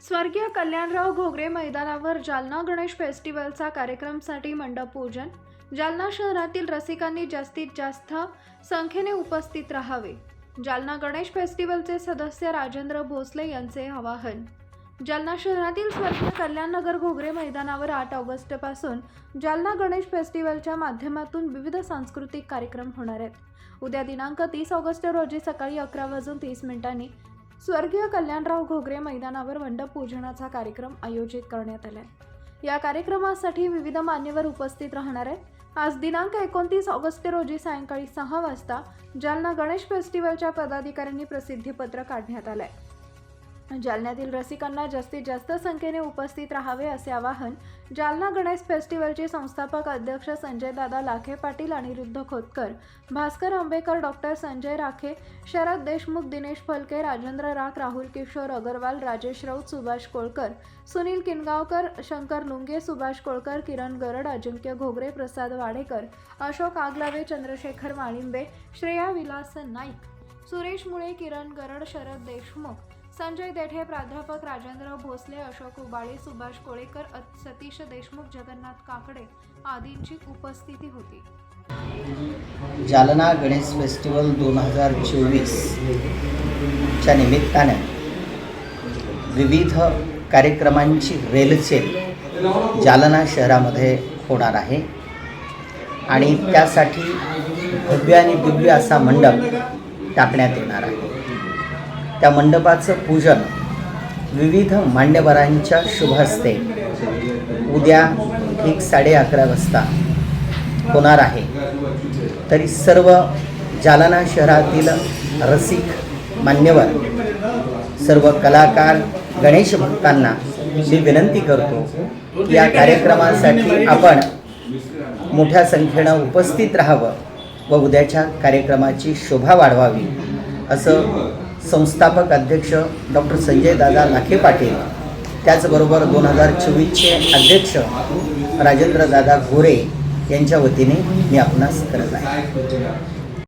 स्वर्गीय कल्याणराव घोगरे मैदानावर जालना गणेश फेस्टिवलचा कार्यक्रमासाठी मंडप पूजन। जालना शहरातील रसिकांनी जास्तीत जास्त संख्येने उपस्थित राहावे, जालना गणेश फेस्टिवलचे सदस्य राजेंद्र भोसले यांचे आवाहन। जालना शहरातील स्वर्गीय कल्याणनगर घोगरे मैदानावर 8 ऑगस्ट पासून जालना गणेश फेस्टिवलच्या माध्यमातून विविध सांस्कृतिक कार्यक्रम होणार आहेत। उद्या दिनांक 30 ऑगस्ट रोजी सकाळी 11:30 स्वर्गीय कल्याणराव घोगरे मैदानावर मंडप पूजनाचा कार्यक्रम आयोजित करण्यात आला आहे। या कार्यक्रमासाठी विविध मान्यवर उपस्थित राहणार आहेत। आज दिनांक 29 ऑगस्ट रोजी सायंकाळी 6 वाजता जालना गणेश फेस्टिवलच्या पदाधिकाऱ्यांनी प्रसिद्धीपत्र काढण्यात आले आहे। जालन्यातील रसिकांना जास्तीत जास्त संख्येने उपस्थित राहावे असे आवाहन जालना गणेश फेस्टिवलचे संस्थापक अध्यक्ष संजय दादा लाखे पाटील, अनिरुद्ध खोतकर, भास्कर आंबेकर, डॉक्टर संजय राखे, शरद देशमुख, दिनेश फलके, राजेंद्र राख, राहुल किशोर अगरवाल, राजेश राऊत, सुभाष कोळकर, सुनील किनगावकर, शंकर लुंगे, सुभाष कोळकर, किरण गरड, अजिंक्य घोगरे, प्रसाद वाडेकर, अशोक आगलावे, चंद्रशेखर माळिंबे, श्रेया विलास नाईक, सुरेश मुळे, किरण गरड, शरद देशमुख, संजय देठे, प्राध्यापक राजेंद्र भोसले, अशोक उबाळे, सुभाष कोळेकर, सतीश देशमुख, जगन्नाथ काकडे आदींची उपस्थिती होती। जालना गणेश फेस्टिवल 2024 च्या निमित्ताने विविध कार्यक्रमांची रेलचेल जालना शहरामध्ये होणार आहे आणि त्यासाठी भव्य आणि दिव्य असा मंडप टाकण्यात येणार आहे। त्या मंडपाचं पूजन विविध मान्यवरांच्या शुभ हस्ते उद्या ठीक 11:30 वाजता होणार आहे। तरी सर्व जालना शहरातील रसिक मान्यवर, सर्व कलाकार, गणेश भक्तांना मी विनंती करतो की या कार्यक्रमासाठी आपण मोठ्या संख्येनं उपस्थित राहावं व उद्याच्या कार्यक्रमाची शोभा वाढवावी असं संस्थापक अध्यक्ष डॉक्टर संजय दादा लाखे पाटील, त्याचबरोबर 2024चे अध्यक्ष राजेंद्र दादा घोगरे यांच्या वतीने मी आपणास करत आहे।